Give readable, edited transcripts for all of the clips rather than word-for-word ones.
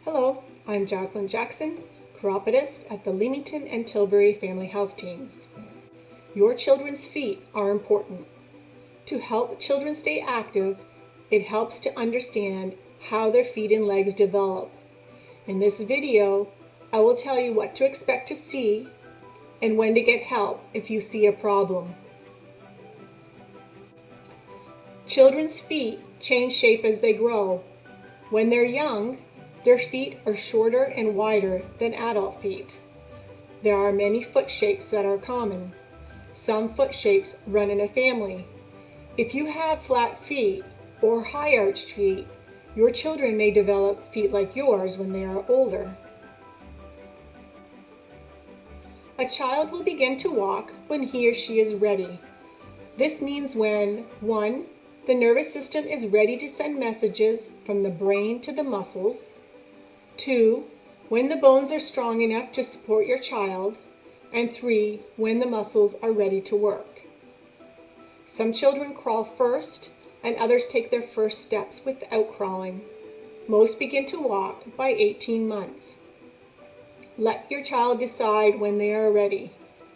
Hello, I'm Jacqueline Jackson, Chiropodist at the Leamington and Tilbury Family Health Teams. Your children's feet are important. To help children stay active, it helps to understand how their feet and legs develop. In this video, I will tell you what to expect to see and when to get help if you see a problem. Children's feet change shape as they grow. When they're young, their feet are shorter and wider than adult feet. There are many foot shapes that are common. Some foot shapes run in a family. If you have flat feet or high arched feet, your children may develop feet like yours when they are older. A child will begin to walk when he or she is ready. This means when 1. The nervous system is ready to send messages from the brain to the muscles. 2. When the bones are strong enough to support your child. And 3. When the muscles are ready to work. Some children crawl first, and others take their first steps without crawling. Most begin to walk by 18 months. Let your child decide when they are ready.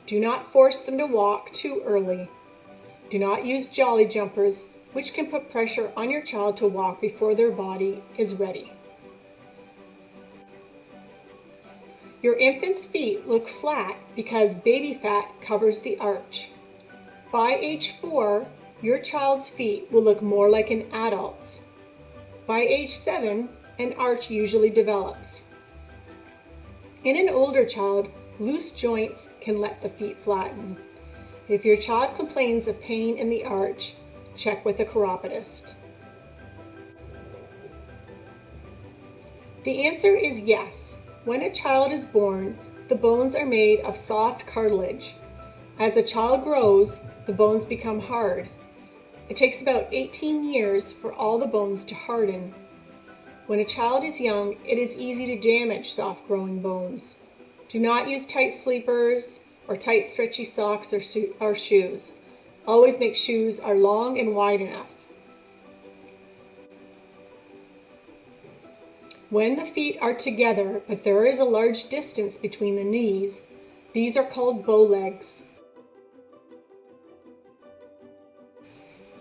Do not force them to walk too early. Do not use jolly jumpers, which can put pressure on your child to walk before their body is ready. Your infant's feet look flat because baby fat covers the arch. By age 4, your child's feet will look more like an adult's. By age 7, an arch usually develops. In an older child, loose joints can let the feet flatten. If your child complains of pain in the arch, check with a chiropodist. The answer is yes. When a child is born, the bones are made of soft cartilage. As a child grows, the bones become hard. It takes about 18 years for all the bones to harden. When a child is young, it is easy to damage soft-growing bones. Do not use tight sleepers or tight stretchy socks or shoes. Always make shoes are long and wide enough. When the feet are together, but there is a large distance between the knees, these are called bow legs.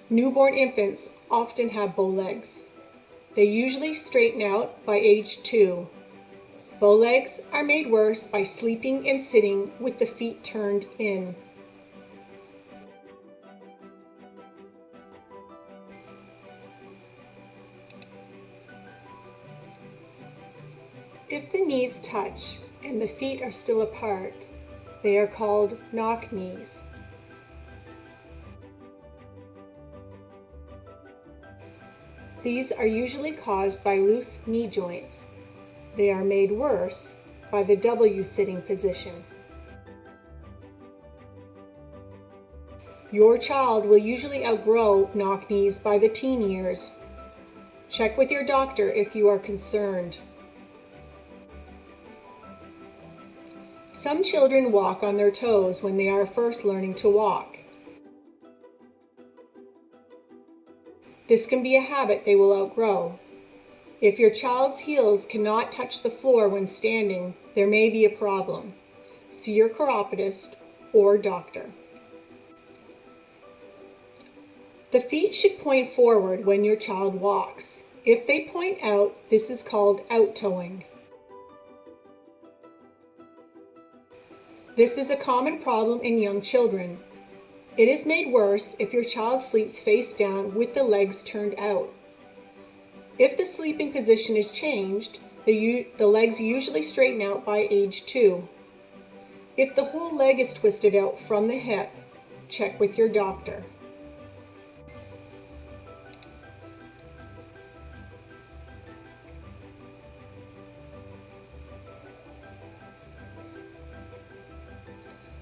Newborn infants often have bow legs. They usually straighten out by age 2. Bow legs are made worse by sleeping and sitting with the feet turned in. If the knees touch and the feet are still apart, they are called knock knees. These are usually caused by loose knee joints. They are made worse by the W sitting position. Your child will usually outgrow knock knees by the teen years. Check with your doctor if you are concerned. Some children walk on their toes when they are first learning to walk. This can be a habit they will outgrow. If your child's heels cannot touch the floor when standing, there may be a problem. See your chiropodist or doctor. The feet should point forward when your child walks. If they point out, this is called out-toeing. This is a common problem in young children. It is made worse if your child sleeps face down with the legs turned out. If the sleeping position is changed, the legs usually straighten out by age 2. If the whole leg is twisted out from the hip, check with your doctor.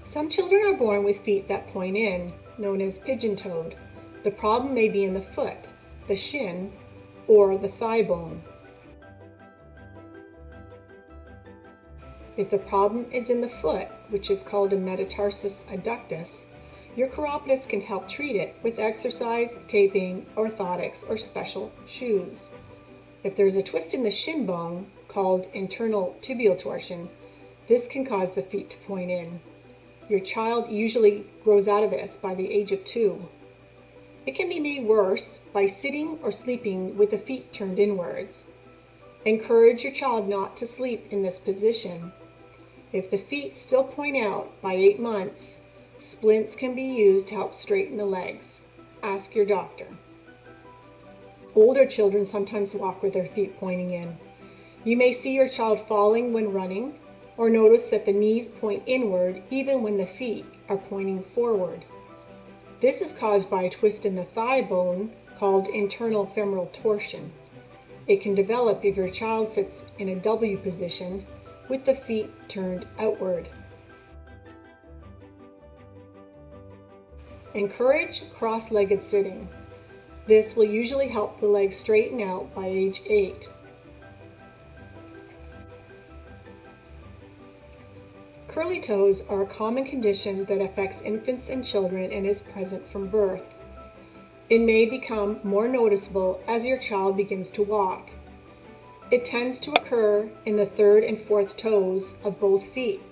Some children are born with feet that point in, known as pigeon toed. The problem may be in the foot, the shin, or the thigh bone. If the problem is in the foot, which is called a metatarsus adductus, your chiropodist can help treat it with exercise, taping, orthotics, or special shoes. If there's a twist in the shin bone, called internal tibial torsion. This can cause the feet to point in. Your child usually grows out of this by the age of 2. It can be made worse by sitting or sleeping with the feet turned inwards. Encourage your child not to sleep in this position. If the feet still point out by 8 months, splints can be used to help straighten the legs. Ask your doctor. Older children sometimes walk with their feet pointing in. You may see your child falling when running, or notice that the knees point inward even when the feet are pointing forward. This is caused by a twist in the thigh bone called internal femoral torsion. It can develop if your child sits in a W position with the feet turned outward. Encourage cross-legged sitting. This will usually help the legs straighten out by age 8. Curly toes are a common condition that affects infants and children and is present from birth. It may become more noticeable as your child begins to walk. It tends to occur in the 3rd and 4th toes of both feet.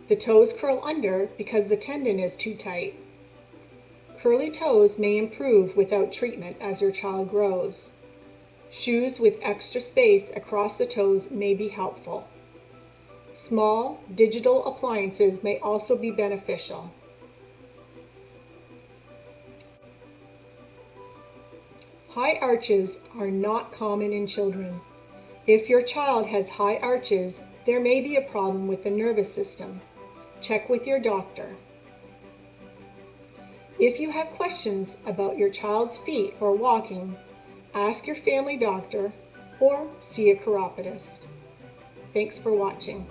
The toes curl under because the tendon is too tight. Curly toes may improve without treatment as your child grows. Shoes with extra space across the toes may be helpful. Small digital appliances may also be beneficial. High arches are not common in children. If your child has high arches, there may be a problem with the nervous system. Check with your doctor. If you have questions about your child's feet or walking, ask your family doctor or see a chiropodist. Thanks for watching.